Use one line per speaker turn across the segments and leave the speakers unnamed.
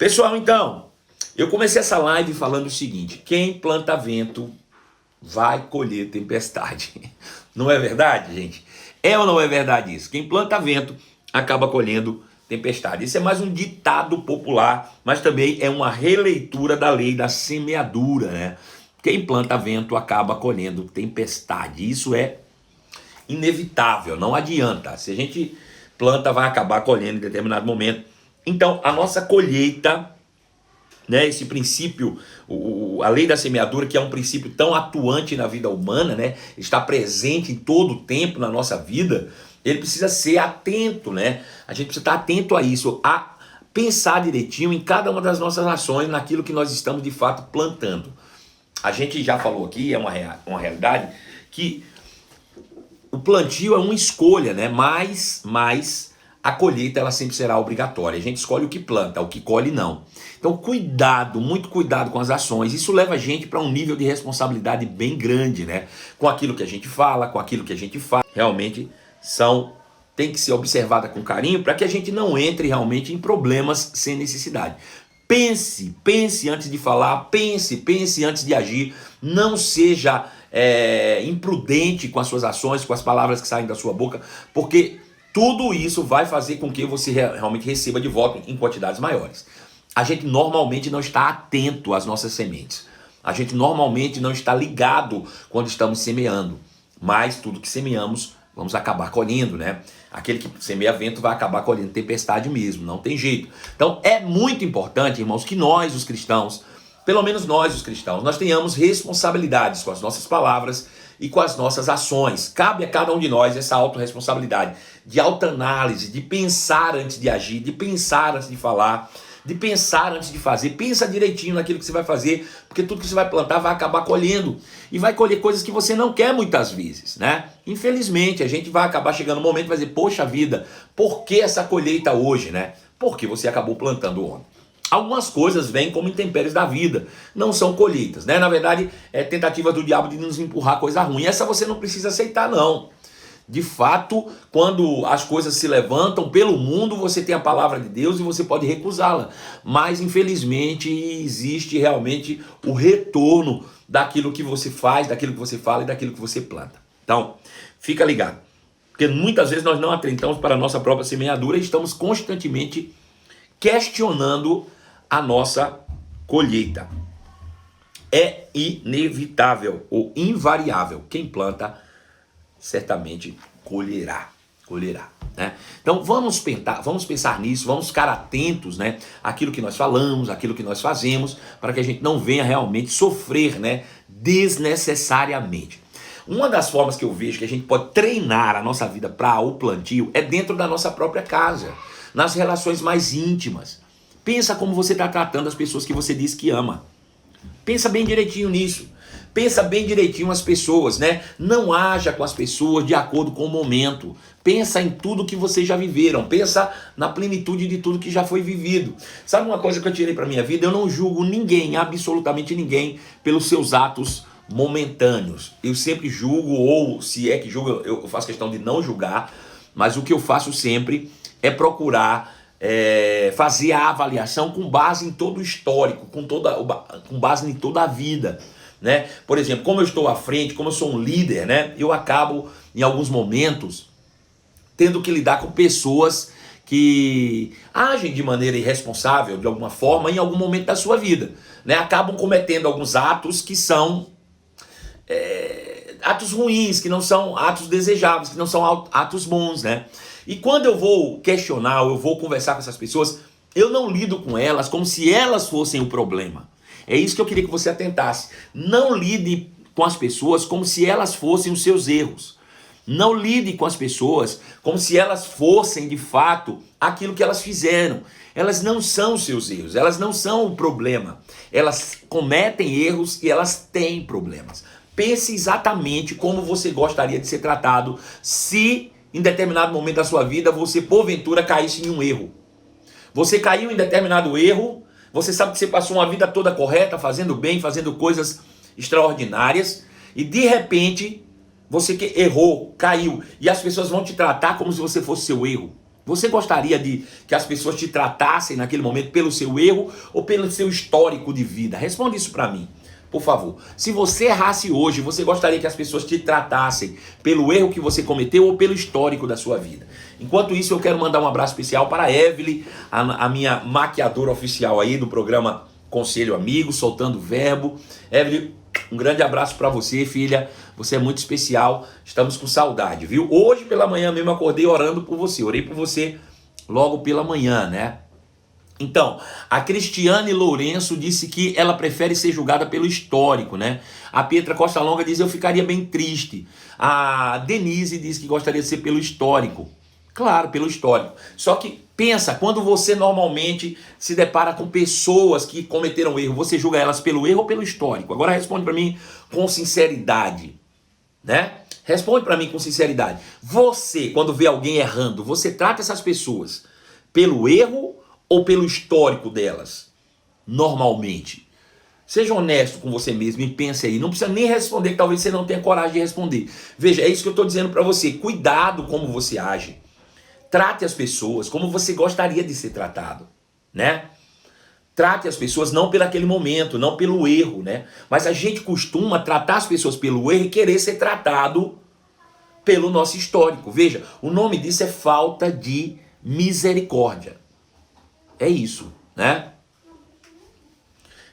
Pessoal, então, eu comecei essa live falando o seguinte: quem planta vento vai colher tempestade. Não é verdade, gente? É ou não é verdade isso? Quem planta vento acaba colhendo tempestade. Isso é mais um ditado popular, mas também é uma releitura da lei da semeadura, né? Quem planta vento acaba colhendo tempestade. Isso é inevitável, não adianta. Se a gente planta, vai acabar colhendo em determinado momento. Então, a nossa colheita, né, esse princípio, a lei da semeadura, que é um princípio tão atuante na vida humana, né, está presente em todo o tempo na nossa vida, ele precisa ser atento, né? A gente precisa estar atento a isso, a pensar direitinho em cada uma das nossas ações, naquilo que nós estamos de fato plantando. A gente já falou aqui, é uma realidade, que o plantio é uma escolha, né? Mas a colheita ela sempre será obrigatória. A gente escolhe o que planta, o que colhe não. Então cuidado, muito cuidado com as ações. Isso leva a gente para um nível de responsabilidade bem grande, né? Com aquilo que a gente fala, com aquilo que a gente faz. Realmente tem que ser observada com carinho para que a gente não entre realmente em problemas sem necessidade. Pense antes de falar, pense antes de agir. Não seja imprudente com as suas ações, com as palavras que saem da sua boca, porque tudo isso vai fazer com que você realmente receba de volta em quantidades maiores. A gente normalmente não está atento às nossas sementes. A gente normalmente não está ligado quando estamos semeando. Mas tudo que semeamos, vamos acabar colhendo, né? Aquele que semeia vento vai acabar colhendo tempestade mesmo, não tem jeito. Então é muito importante, irmãos, que nós, os cristãos, pelo menos nós, os cristãos, nós tenhamos responsabilidades com as nossas palavras e com as nossas ações. Cabe a cada um de nós essa autorresponsabilidade de autoanálise, de pensar antes de agir, de pensar antes de falar, de pensar antes de fazer. Pensa direitinho naquilo que você vai fazer, porque tudo que você vai plantar vai acabar colhendo. E vai colher coisas que você não quer muitas vezes, né? Infelizmente, a gente vai acabar chegando no momento e vai dizer, poxa vida, por que essa colheita hoje, né? Porque você acabou plantando ontem. Algumas coisas vêm como intempéries da vida, não são colheitas, né? Na verdade, é tentativa do diabo de nos empurrar coisa ruim. Essa você não precisa aceitar, não. De fato, quando as coisas se levantam pelo mundo, você tem a palavra de Deus e você pode recusá-la. Mas, infelizmente, existe realmente o retorno daquilo que você faz, daquilo que você fala e daquilo que você planta. Então, fica ligado. Porque muitas vezes nós não atentamos para a nossa própria semeadura e estamos constantemente questionando a nossa colheita. É inevitável ou invariável. Quem planta certamente colherá, né? Então vamos pensar nisso, vamos ficar atentos, né, àquilo que nós falamos, àquilo que nós fazemos, para que a gente não venha realmente sofrer, né, desnecessariamente. Uma das formas que eu vejo que a gente pode treinar a nossa vida para o plantio é dentro da nossa própria casa, nas relações mais íntimas. Pensa como você está tratando as pessoas que você diz que ama. Pensa bem direitinho nisso. Pensa bem direitinho as pessoas, né? Não haja com as pessoas de acordo com o momento. Pensa em tudo que vocês já viveram. Pensa na plenitude de tudo que já foi vivido. Sabe uma coisa que eu tirei para minha vida? Eu não julgo ninguém, absolutamente ninguém, pelos seus atos momentâneos. Eu sempre julgo, ou se é que julgo, eu faço questão de não julgar, mas o que eu faço sempre é procurar fazer a avaliação com base em todo o histórico, com base em toda a vida, né? Por exemplo, como eu estou à frente, como eu sou um líder, né? Eu acabo, em alguns momentos, tendo que lidar com pessoas que agem de maneira irresponsável, de alguma forma, em algum momento da sua vida, né? Acabam cometendo alguns atos que são atos ruins, que não são atos desejáveis, que não são atos bons, né? E quando eu vou questionar, eu vou conversar com essas pessoas, eu não lido com elas como se elas fossem o problema. É isso que eu queria que você atentasse. Não lide com as pessoas como se elas fossem os seus erros. Não lide com as pessoas como se elas fossem, de fato, aquilo que elas fizeram. Elas não são os seus erros, elas não são o problema. Elas cometem erros e elas têm problemas. Pense exatamente como você gostaria de ser tratado se, em determinado momento da sua vida, você, porventura, caísse em um erro. Você caiu em determinado erro. Você sabe que você passou uma vida toda correta, fazendo bem, fazendo coisas extraordinárias, e de repente você que errou, caiu, e as pessoas vão te tratar como se você fosse seu erro. Você gostaria de que as pessoas te tratassem naquele momento pelo seu erro ou pelo seu histórico de vida? Responde isso para mim, por favor. Se você errasse hoje, você gostaria que as pessoas te tratassem pelo erro que você cometeu ou pelo histórico da sua vida? Enquanto isso, eu quero mandar um abraço especial para a Evelyn, a minha maquiadora oficial aí do programa Conselho Amigo, Soltando Verbo. Evelyn, um grande abraço para você, filha. Você é muito especial. Estamos com saudade, viu? Hoje pela manhã mesmo acordei orando por você. Orei por você logo pela manhã, né? Então, a Cristiane Lourenço disse que ela prefere ser julgada pelo histórico, né? A Pietra Costa Longa diz: eu ficaria bem triste. A Denise diz que gostaria de ser pelo histórico. Claro, pelo histórico. Só que pensa, quando você normalmente se depara com pessoas que cometeram erro, você julga elas pelo erro ou pelo histórico? Agora responde para mim com sinceridade, né? Responde para mim com sinceridade. Você, quando vê alguém errando, você trata essas pessoas pelo erro ou pelo histórico delas? Normalmente. Seja honesto com você mesmo e pense aí. Não precisa nem responder, que talvez você não tenha coragem de responder. Veja, é isso que eu estou dizendo para você. Cuidado como você age. Trate as pessoas como você gostaria de ser tratado, né? Trate as pessoas não pelo aquele momento, não pelo erro, né? Mas a gente costuma tratar as pessoas pelo erro e querer ser tratado pelo nosso histórico. Veja, o nome disso é falta de misericórdia. É isso, né?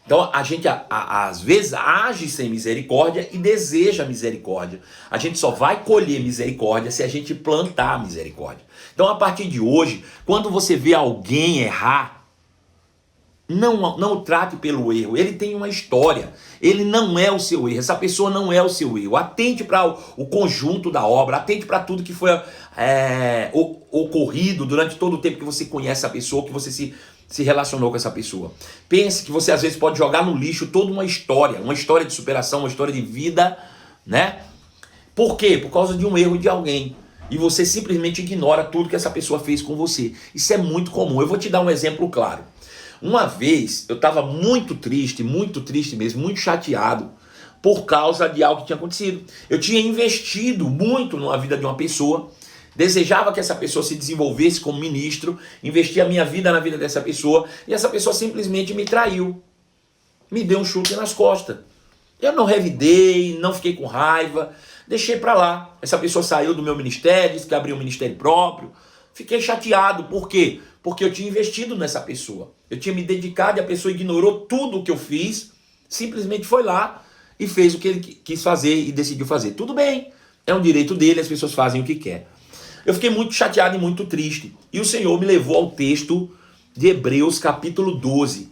Então a gente às vezes age sem misericórdia e deseja misericórdia. A gente só vai colher misericórdia se a gente plantar misericórdia. Então a partir de hoje, quando você vê alguém errar, não o trate pelo erro. Ele tem uma história. Ele não é o seu erro. Essa pessoa não é o seu erro. Atente para o conjunto da obra. Atente para tudo que foi ocorrido durante todo o tempo que você conhece a pessoa, que você se relacionou com essa pessoa. Pense que você às vezes pode jogar no lixo toda uma história de superação, uma história de vida, né? Por quê? Por causa de um erro de alguém. E você simplesmente ignora tudo que essa pessoa fez com você. Isso é muito comum. Eu vou te dar um exemplo claro. Uma vez eu estava muito triste mesmo, muito chateado por causa de algo que tinha acontecido. Eu tinha investido muito na vida de uma pessoa, desejava que essa pessoa se desenvolvesse como ministro, investi a minha vida na vida dessa pessoa, e essa pessoa simplesmente me traiu, me deu um chute nas costas. Eu não revidei, não fiquei com raiva, deixei pra lá. Essa pessoa saiu do meu ministério, disse que abriu um ministério próprio. Fiquei chateado, por quê? Porque eu tinha investido nessa pessoa. Eu tinha me dedicado e a pessoa ignorou tudo o que eu fiz, simplesmente foi lá e fez o que ele quis fazer e decidiu fazer. Tudo bem, é um direito dele, as pessoas fazem o que quer. Eu fiquei muito chateado e muito triste. E o Senhor me levou ao texto de Hebreus capítulo 12,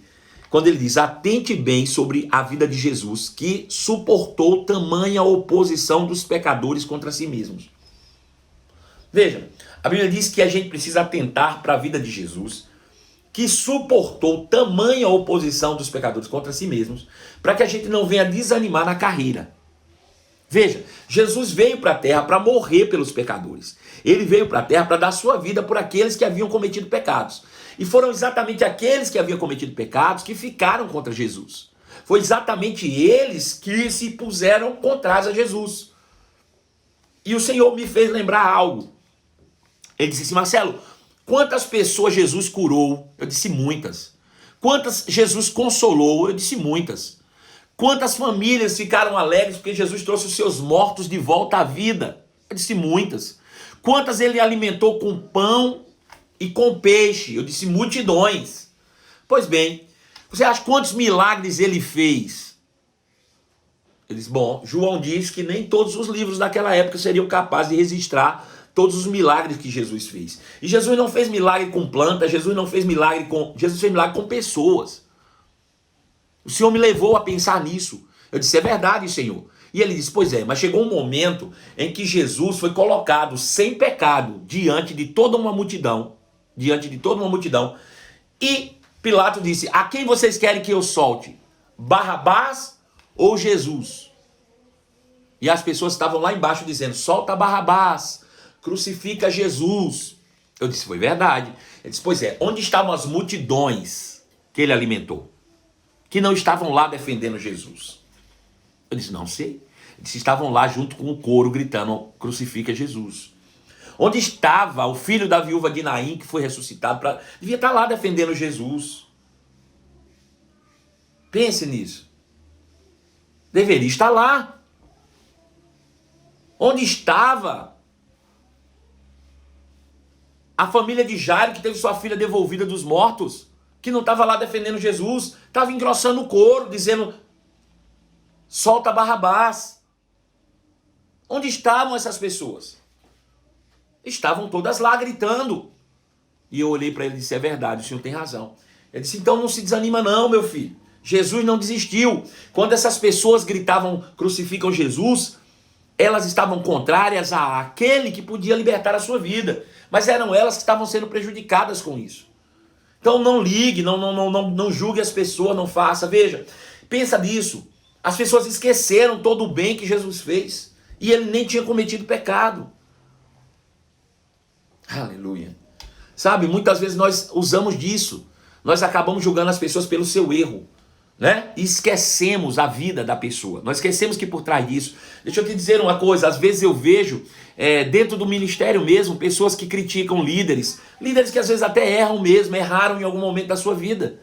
quando ele diz: atente bem sobre a vida de Jesus, que suportou tamanha oposição dos pecadores contra si mesmos. Veja, a Bíblia diz que a gente precisa atentar para a vida de Jesus, que suportou tamanha oposição dos pecadores contra si mesmos, para que a gente não venha desanimar na carreira. Veja, Jesus veio para a terra para morrer pelos pecadores. Ele veio para a terra para dar sua vida por aqueles que haviam cometido pecados. E foram exatamente aqueles que haviam cometido pecados que ficaram contra Jesus. Foi exatamente eles que se puseram contrários a Jesus. E o Senhor me fez lembrar algo. Ele disse assim: Marcelo, quantas pessoas Jesus curou? Eu disse: muitas. Quantas Jesus consolou? Eu disse: muitas. Quantas famílias ficaram alegres porque Jesus trouxe os seus mortos de volta à vida? Eu disse: muitas. Quantas ele alimentou com pão e com peixe? Eu disse: multidões. Pois bem, você acha quantos milagres ele fez? Ele disse: bom, João diz que nem todos os livros daquela época seriam capazes de registrar todos os milagres que Jesus fez. E Jesus não fez milagre com plantas, Jesus fez milagre com pessoas. O Senhor me levou a pensar nisso. Eu disse: é verdade, Senhor. E ele disse: pois é, mas chegou um momento em que Jesus foi colocado sem pecado diante de toda uma multidão. E Pilatos disse: a quem vocês querem que eu solte? Barrabás ou Jesus? E as pessoas estavam lá embaixo dizendo: solta Barrabás, crucifica Jesus. Eu disse: foi verdade. Ele disse: pois é, onde estavam as multidões que ele alimentou, que não estavam lá defendendo Jesus? Eu disse: não sei. Ele disse: estavam lá junto com o coro gritando: crucifica Jesus. Onde estava o filho da viúva de Naim, que foi ressuscitado? Devia estar lá defendendo Jesus. Pense nisso. Deveria estar lá. Onde estava a família de Jairo, que teve sua filha devolvida dos mortos? Que não estava lá defendendo Jesus. Estava engrossando o couro, dizendo: solta Barrabás. Onde estavam essas pessoas? Estavam todas lá gritando. E eu olhei para ele e disse: é verdade, o senhor tem razão. Ele disse: então não se desanima não, meu filho. Jesus não desistiu. Quando essas pessoas gritavam: crucificam Jesus, elas estavam contrárias àquele que podia libertar a sua vida. Mas eram elas que estavam sendo prejudicadas com isso. Então não ligue, não julgue as pessoas, não faça. Veja, pensa nisso. As pessoas esqueceram todo o bem que Jesus fez. E ele nem tinha cometido pecado. Aleluia. Sabe, muitas vezes nós usamos disso. Nós acabamos julgando as pessoas pelo seu erro, né? E esquecemos a vida da pessoa. Nós esquecemos que por trás disso... Deixa eu te dizer uma coisa. Às vezes eu vejo, dentro do ministério mesmo, pessoas que criticam líderes. Líderes que às vezes até erram mesmo. Erraram em algum momento da sua vida.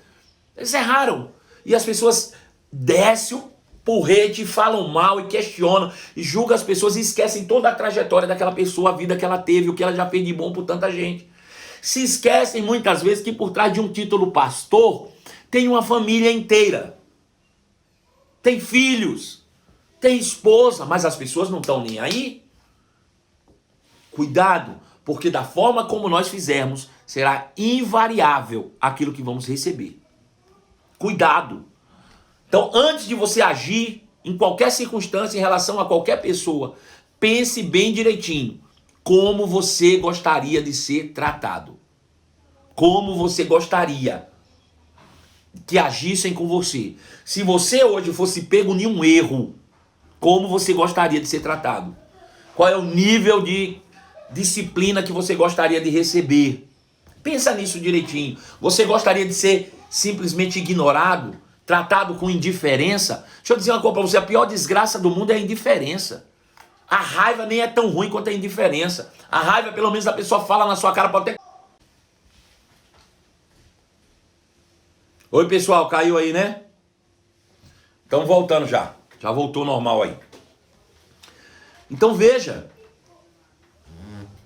Eles erraram. E as pessoas descem o porrete, falam mal e questionam. E julgam as pessoas e esquecem toda a trajetória daquela pessoa, a vida que ela teve, o que ela já fez de bom por tanta gente. Se esquecem muitas vezes que por trás de um título pastor tem uma família inteira, tem filhos, tem esposa, mas as pessoas não estão nem aí. Cuidado, porque da forma como nós fizermos, será invariável aquilo que vamos receber. Cuidado. Então, antes de você agir em qualquer circunstância em relação a qualquer pessoa, pense bem direitinho como você gostaria de ser tratado. Como você gostaria que agissem com você. Se você hoje fosse pego em um erro, como você gostaria de ser tratado? Qual é o nível de disciplina que você gostaria de receber? Pensa nisso direitinho. Você gostaria de ser simplesmente ignorado, tratado com indiferença? Deixa eu dizer uma coisa para você, a pior desgraça do mundo é a indiferença. A raiva nem é tão ruim quanto a indiferença. A raiva, pelo menos, a pessoa fala na sua cara, pode até... Oi, pessoal, caiu aí, né? Então, voltando já. Já voltou normal aí. Então, veja.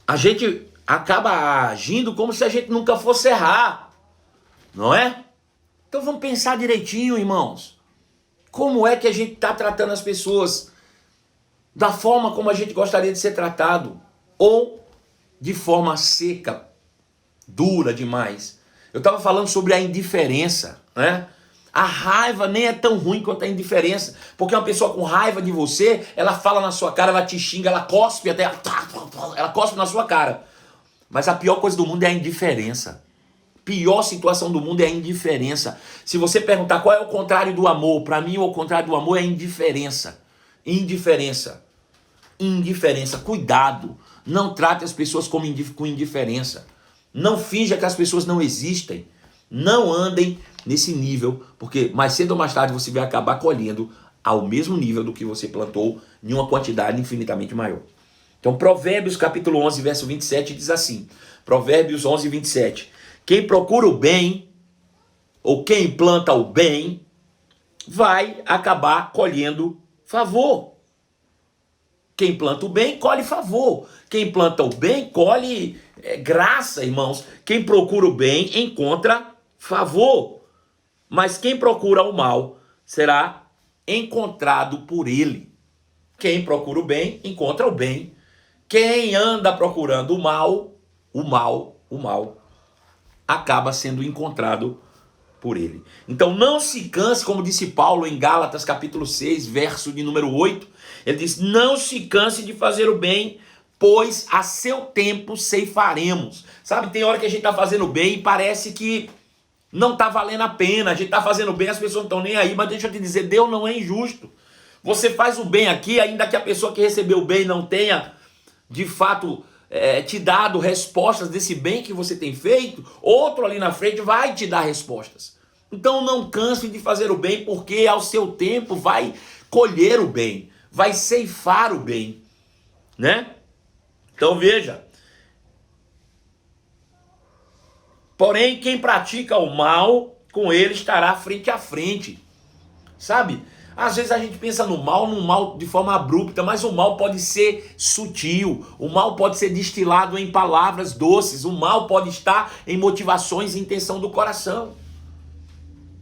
A gente acaba agindo como se a gente nunca fosse errar. Não é? Então, vamos pensar direitinho, irmãos. Como é que a gente está tratando as pessoas? Da forma como a gente gostaria de ser tratado? Ou de forma seca, dura demais? Eu estava falando sobre a indiferença, né? A raiva nem é tão ruim quanto a indiferença, porque uma pessoa com raiva de você, ela fala na sua cara, ela te xinga, ela cospe até, ela cospe na sua cara. Mas a pior coisa do mundo é a indiferença. Pior situação do mundo é a indiferença. Se você perguntar qual é o contrário do amor, para mim o contrário do amor é a indiferença. Indiferença. Indiferença. Cuidado. Não trate as pessoas com indiferença. Não finja que as pessoas não existem. Não andem nesse nível, porque mais cedo ou mais tarde você vai acabar colhendo ao mesmo nível do que você plantou em uma quantidade infinitamente maior. Então, Provérbios capítulo 11, verso 27 diz assim. Provérbios 11, 27. Quem procura o bem, ou quem planta o bem, vai acabar colhendo favor. Quem planta o bem, colhe favor. Quem planta o bem, colhe graça, irmãos. Quem procura o bem, encontra favor. Mas quem procura o mal, será encontrado por ele. Quem procura o bem, encontra o bem. Quem anda procurando o mal, acaba sendo encontrado por ele. Então não se canse, como disse Paulo em Gálatas capítulo 6, verso de número 8. Ele diz: não se canse de fazer o bem, pois a seu tempo ceifaremos. Sabe, tem hora que a gente está fazendo bem e parece que não está valendo a pena. A gente está fazendo bem, as pessoas não estão nem aí. Mas deixa eu te dizer, Deus não é injusto. Você faz o bem aqui, ainda que a pessoa que recebeu o bem não tenha, de fato, te dado respostas desse bem que você tem feito, outro ali na frente vai te dar respostas. Então não canse de fazer o bem, porque ao seu tempo vai colher o bem, vai ceifar o bem, né? Então veja, Porém, quem pratica o mal, com ele estará frente a frente. Sabe? Às vezes a gente pensa no mal de forma abrupta, mas o mal pode ser sutil, o mal pode ser destilado em palavras doces, o mal pode estar em motivações e intenção do coração.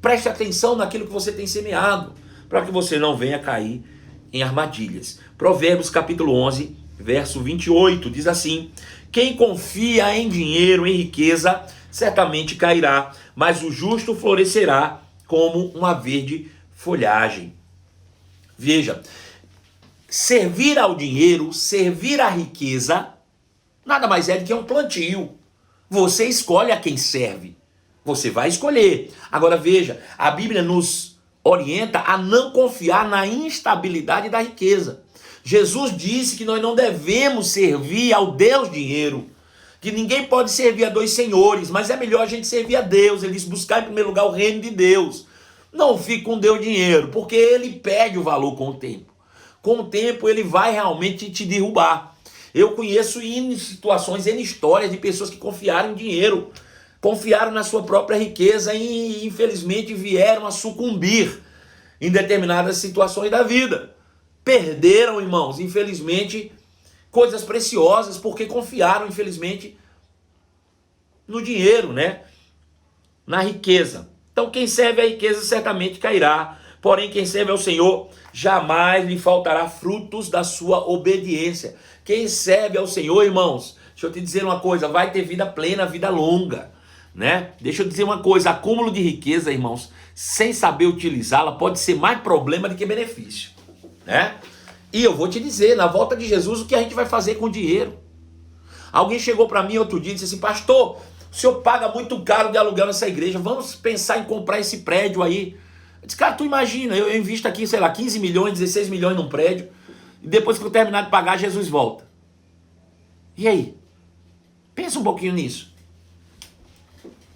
Preste atenção naquilo que você tem semeado, para que você não venha cair em armadilhas. Provérbios capítulo 11, verso 28, diz assim: quem confia em dinheiro, em riqueza, certamente cairá, mas o justo florescerá como uma verde folhagem. Veja, servir ao dinheiro, servir à riqueza, nada mais é do que um plantio. Você escolhe a quem serve. Você vai escolher. Agora veja, a Bíblia nos orienta a não confiar na instabilidade da riqueza. Jesus disse que nós não devemos servir ao Deus dinheiro, que ninguém pode servir a dois senhores, mas é melhor a gente servir a Deus. Ele disse: buscar em primeiro lugar o reino de Deus. Não fique com Deus dinheiro, porque ele perde o valor com o tempo. Com o tempo ele vai realmente te derrubar. Eu conheço N situações, N histórias de pessoas que confiaram em dinheiro, confiaram na sua própria riqueza e infelizmente vieram a sucumbir em determinadas situações da vida. Perderam, irmãos, infelizmente, coisas preciosas porque confiaram, infelizmente, no dinheiro, né? Na riqueza. Então quem serve a riqueza certamente cairá, porém quem serve ao Senhor jamais lhe faltará frutos da sua obediência. Quem serve ao Senhor, irmãos, deixa eu te dizer uma coisa, vai ter vida plena, vida longa, né? Deixa eu dizer uma coisa, acúmulo de riqueza, irmãos, sem saber utilizá-la pode ser mais problema do que benefício, né? E eu vou te dizer, na volta de Jesus, o que a gente vai fazer com o dinheiro? Alguém chegou para mim outro dia e disse assim: pastor, o senhor paga muito caro de aluguel nessa igreja, vamos pensar em comprar esse prédio aí. Eu disse: cara, tu imagina, eu invisto aqui, sei lá, 15 milhões, 16 milhões num prédio, e depois que eu terminar de pagar, Jesus volta. E aí? Pensa um pouquinho nisso,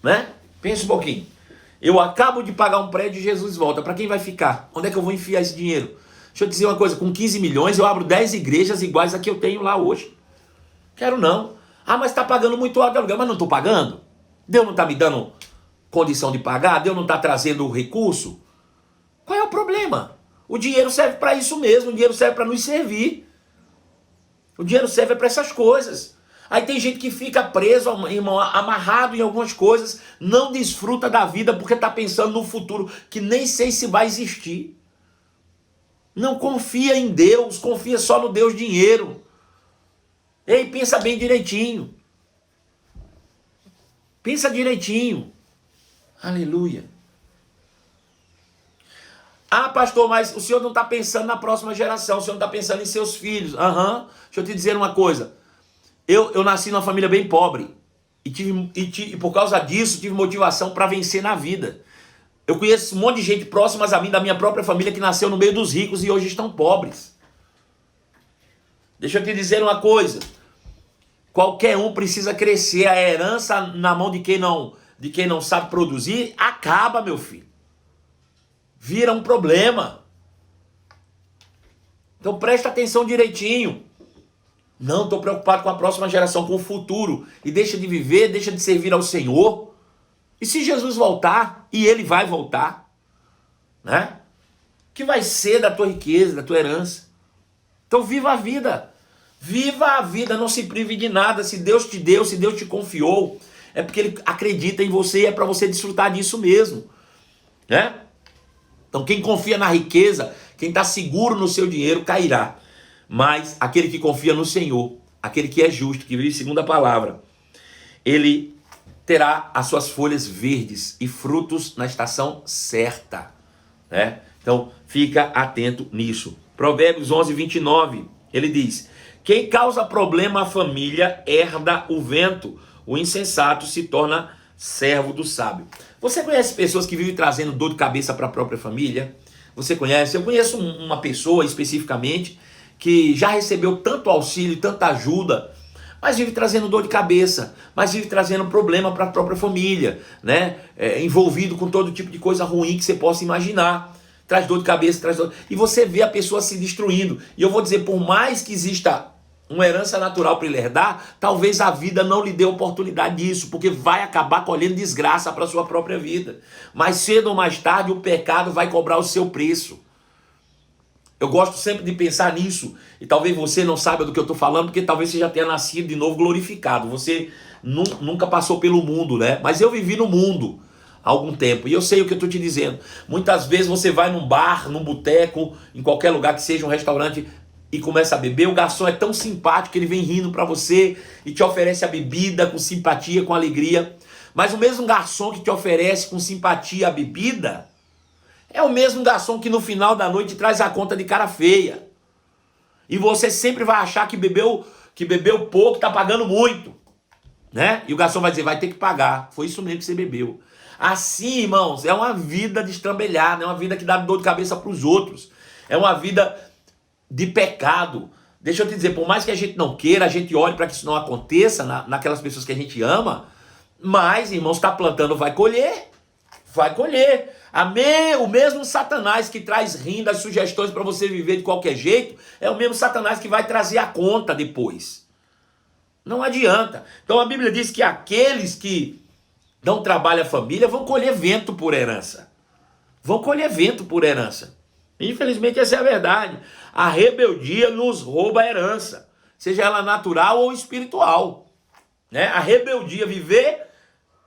né? Pensa um pouquinho. Eu acabo de pagar um prédio e Jesus volta, para quem vai ficar? Onde é que eu vou enfiar esse dinheiro? Deixa eu dizer uma coisa, com 15 milhões eu abro 10 igrejas iguais a que eu tenho lá hoje. Quero não. Ah, mas está pagando muito alto de aluguel. Mas não estou pagando? Deus não está me dando condição de pagar? Deus não está trazendo recurso? Qual é o problema? O dinheiro serve para isso mesmo. O dinheiro serve para nos servir. O dinheiro serve para essas coisas. Aí tem gente que fica preso, irmão, amarrado em algumas coisas, não desfruta da vida porque está pensando no futuro, que nem sei se vai existir. Não confia em Deus, confia só no Deus dinheiro. Ei, pensa bem direitinho. Pensa direitinho. Aleluia. Ah, pastor, mas o senhor não está pensando na próxima geração, o senhor não está pensando em seus filhos. Aham. Deixa eu te dizer uma coisa. Eu nasci numa família bem pobre. E por causa disso tive motivação para vencer na vida. Eu conheço um monte de gente próxima a mim, da minha própria família, que nasceu no meio dos ricos e hoje estão pobres. Deixa eu te dizer uma coisa. Qualquer um precisa crescer. A herança na mão de quem não sabe produzir acaba, meu filho. Vira um problema. Então presta atenção direitinho. Não, estou preocupado com a próxima geração, com o futuro. E deixa de viver, deixa de servir ao Senhor. E se Jesus voltar, e ele vai voltar, né? O que vai ser da tua riqueza, da tua herança? Então viva a vida. Viva a vida, não se prive de nada. Se Deus te deu, se Deus te confiou, é porque Ele acredita em você e é para você desfrutar disso mesmo, né? Então quem confia na riqueza, quem está seguro no seu dinheiro, cairá. Mas aquele que confia no Senhor, aquele que é justo, que vive segundo a palavra, ele terá as suas folhas verdes e frutos na estação certa, né? Então fica atento nisso. Provérbios 11, 29, ele diz: quem causa problema à família herda o vento, o insensato se torna servo do sábio. Você conhece pessoas que vivem trazendo dor de cabeça para a própria família? Você conhece? Eu conheço uma pessoa especificamente que já recebeu tanto auxílio, tanta ajuda, mas vive trazendo dor de cabeça, mas vive trazendo problema para a própria família, né? Envolvido com todo tipo de coisa ruim que você possa imaginar. Traz dor de cabeça, traz dor... E você vê a pessoa se destruindo. E eu vou dizer, por mais que exista uma herança natural para ele herdar, talvez a vida não lhe dê oportunidade disso, porque vai acabar colhendo desgraça para a sua própria vida. Mais cedo ou mais tarde, o pecado vai cobrar o seu preço. Eu gosto sempre de pensar nisso, e talvez você não saiba do que eu estou falando, porque talvez você já tenha nascido de novo glorificado. Você nunca passou pelo mundo, né? Mas eu vivi no mundo há algum tempo, e eu sei o que eu estou te dizendo. Muitas vezes você vai num bar, num boteco, em qualquer lugar que seja um restaurante, e começa a beber, o garçom é tão simpático que ele vem rindo para você e te oferece a bebida com simpatia, com alegria. Mas o mesmo garçom que te oferece com simpatia a bebida é o mesmo garçom que no final da noite traz a conta de cara feia. E você sempre vai achar que bebeu pouco, está pagando muito, né? E o garçom vai dizer, vai ter que pagar. Foi isso mesmo que você bebeu. Assim, irmãos, é uma vida destrambelhada, é uma vida que dá dor de cabeça para os outros. É uma vida de pecado. Deixa eu te dizer, por mais que a gente não queira, a gente olhe para que isso não aconteça naquelas pessoas que a gente ama, mas, irmãos, está plantando, vai colher. Vai colher. O mesmo Satanás que traz rindo, as sugestões para você viver de qualquer jeito, é o mesmo Satanás que vai trazer a conta depois. Não adianta. Então a Bíblia diz que aqueles que não trabalham a família vão colher vento por herança. Vão colher vento por herança. Infelizmente essa é a verdade. A rebeldia nos rouba a herança, seja ela natural ou espiritual, né? A rebeldia, viver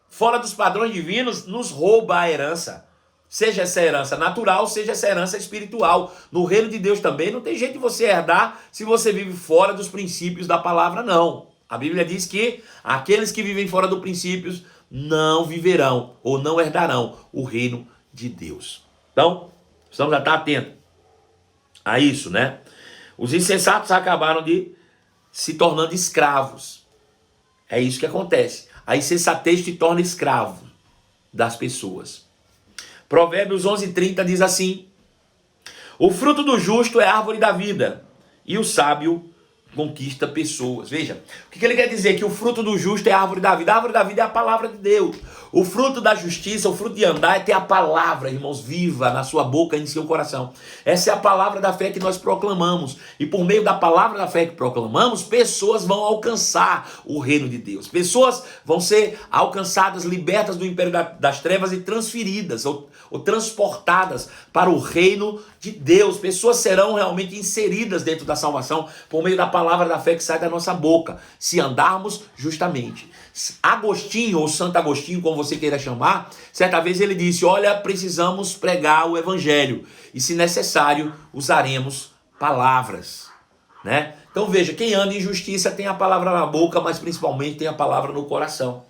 fora dos padrões divinos, nos rouba a herança. Seja essa herança natural, seja essa herança espiritual. No reino de Deus também não tem jeito de você herdar se você vive fora dos princípios da palavra, não. A Bíblia diz que aqueles que vivem fora dos princípios não viverão ou não herdarão o reino de Deus. Então, precisamos estar atentos a isso, né? Os insensatos acabaram de se tornando escravos. É isso que acontece. A insensatez te torna escravo das pessoas. Provérbios 11:30 diz assim: o fruto do justo é árvore da vida, e o sábio conquista pessoas. Veja, o que ele quer dizer? Que o fruto do justo é a árvore da vida. A árvore da vida é a palavra de Deus. O fruto da justiça, o fruto de andar é ter a palavra, irmãos, viva na sua boca e em seu coração. Essa é a palavra da fé que nós proclamamos. E por meio da palavra da fé que proclamamos, pessoas vão alcançar o reino de Deus. Pessoas vão ser alcançadas, libertas do império das trevas e transferidas ou transportadas para o reino de Deus. Pessoas serão realmente inseridas dentro da salvação por meio da palavra da fé que sai da nossa boca, se andarmos justamente. Agostinho, ou Santo Agostinho, como você queira chamar, certa vez ele disse: olha, precisamos pregar o evangelho, e se necessário, usaremos palavras, né? Então veja, quem anda em justiça tem a palavra na boca, mas principalmente tem a palavra no coração.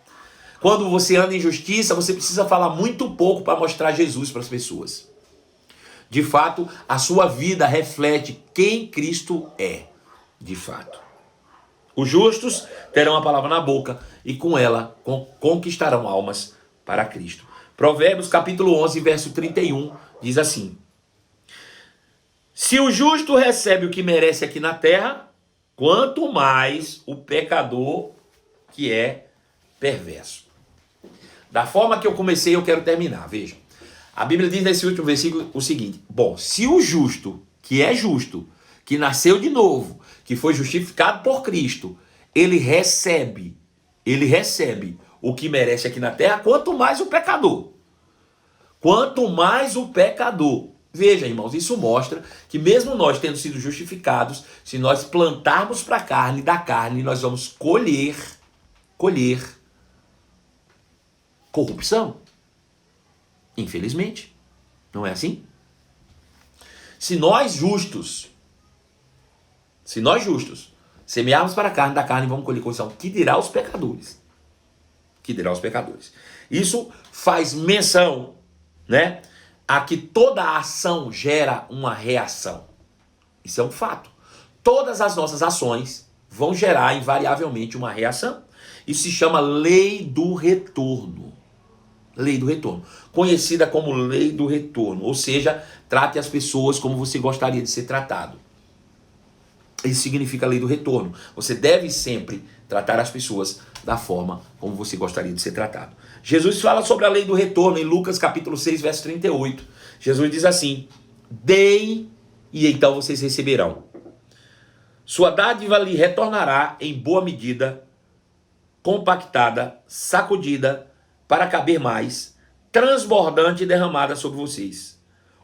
Quando você anda em justiça, você precisa falar muito pouco para mostrar Jesus para as pessoas. De fato, a sua vida reflete quem Cristo é, de fato. Os justos terão a palavra na boca e com ela conquistarão almas para Cristo. Provérbios capítulo 11, verso 31, diz assim: se o justo recebe o que merece aqui na terra, quanto mais o pecador que é perverso. Da forma que eu comecei, eu quero terminar. Veja, a Bíblia diz nesse último versículo o seguinte: bom, se o justo, que é justo, que nasceu de novo, que foi justificado por Cristo, ele recebe o que merece aqui na terra, quanto mais o pecador. Quanto mais o pecador. Veja, irmãos, isso mostra que mesmo nós tendo sido justificados, se nós plantarmos para a carne, da carne nós vamos colher corrupção. Infelizmente. Não é assim? Se nós justos semearmos para a carne, da carne vamos colher corrupção. Que dirá os pecadores? Isso faz menção, né, a que toda ação gera uma reação. Isso é um fato. Todas as nossas ações vão gerar invariavelmente uma reação. Isso se chama lei do retorno. Lei do retorno. Conhecida como lei do retorno. Ou seja, trate as pessoas como você gostaria de ser tratado. Isso significa a lei do retorno. Você deve sempre tratar as pessoas da forma como você gostaria de ser tratado. Jesus fala sobre a lei do retorno em Lucas capítulo 6, verso 38. Jesus diz assim: deem e então vocês receberão. Sua dádiva lhe retornará em boa medida, compactada, sacudida, para caber mais, transbordante e derramada sobre vocês.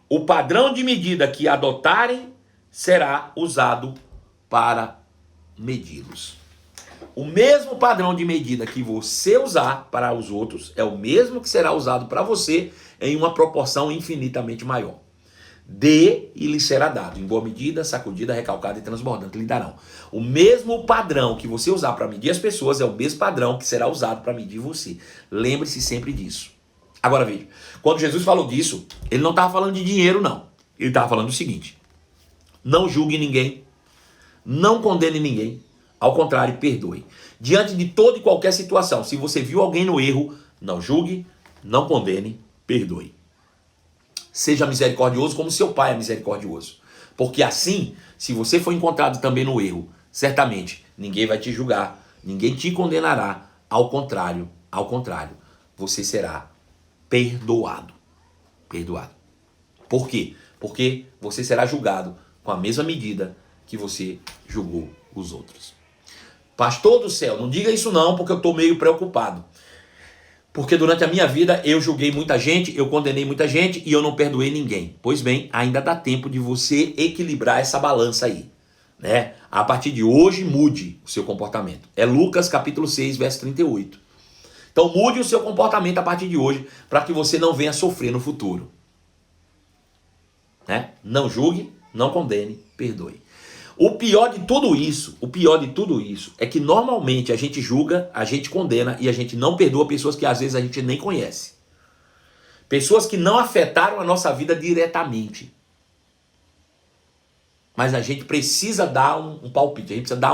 O padrão de medida que adotarem será usado para medi-los. O mesmo padrão de medida que você usar para os outros é o mesmo que será usado para você em uma proporção infinitamente maior. Dê e lhe será dado, em boa medida, sacudida, recalcada e transbordante lhe darão. O mesmo padrão que você usar para medir as pessoas é o mesmo padrão que será usado para medir você. Lembre-se sempre disso. Agora veja, quando Jesus falou disso, ele não estava falando de dinheiro não. Ele estava falando do seguinte: não julgue ninguém, não condene ninguém, ao contrário, perdoe. Diante de toda e qualquer situação, se você viu alguém no erro, não julgue, não condene, perdoe. Seja misericordioso como seu pai é misericordioso. Porque assim, se você for encontrado também no erro, certamente ninguém vai te julgar, ninguém te condenará. Ao contrário, você será perdoado. Perdoado. Por quê? Porque você será julgado com a mesma medida que você julgou os outros. Pastor do céu, não diga isso não, porque eu estou meio preocupado. Porque durante a minha vida eu julguei muita gente, eu condenei muita gente e eu não perdoei ninguém. Pois bem, ainda dá tempo de você equilibrar essa balança aí, né? A partir de hoje, mude o seu comportamento. É Lucas capítulo 6, verso 38. Então mude o seu comportamento a partir de hoje para que você não venha sofrer no futuro. Né? Não julgue, não condene, perdoe. O pior de tudo isso é que normalmente a gente julga, a gente condena e a gente não perdoa pessoas que às vezes a gente nem conhece. Pessoas que não afetaram a nossa vida diretamente. Mas a gente precisa dar um palpite, a gente precisa dar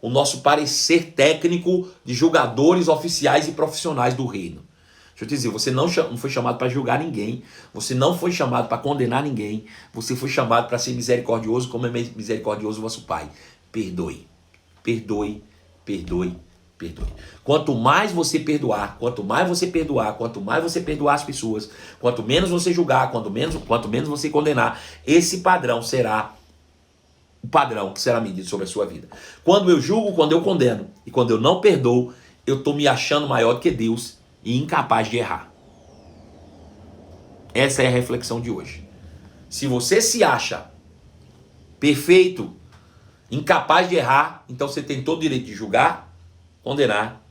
o nosso parecer técnico de julgadores oficiais e profissionais do reino. Deixa eu te dizer, você não foi chamado para julgar ninguém, você não foi chamado para condenar ninguém, você foi chamado para ser misericordioso como é misericordioso o vosso Pai. Perdoe, perdoe, perdoe, perdoe. Quanto mais você perdoar, quanto mais você perdoar as pessoas, quanto menos você julgar, quanto menos você condenar, esse padrão será o padrão que será medido sobre a sua vida. Quando eu julgo, quando eu condeno e quando eu não perdoo, eu estou me achando maior do que Deus e incapaz de errar. Essa é a reflexão de hoje. Se você se acha perfeito, incapaz de errar, então você tem todo o direito de julgar, condenar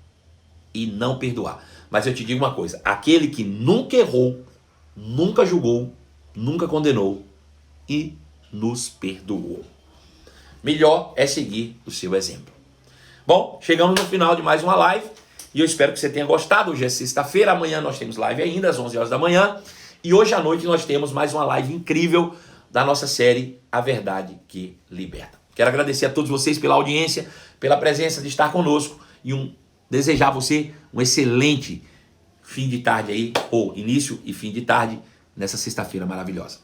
e não perdoar. Mas eu te digo uma coisa, aquele que nunca errou, nunca julgou, nunca condenou e nos perdoou. Melhor é seguir o seu exemplo. Bom, chegamos no final de mais uma live. E eu espero que você tenha gostado. Hoje é sexta-feira, amanhã nós temos live ainda, às 11 horas da manhã. E hoje à noite nós temos mais uma live incrível da nossa série A Verdade que Liberta. Quero agradecer a todos vocês pela audiência, pela presença de estar conosco e desejar a você um excelente fim de tarde aí, ou início e fim de tarde, nessa sexta-feira maravilhosa.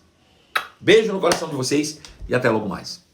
Beijo no coração de vocês e até logo mais.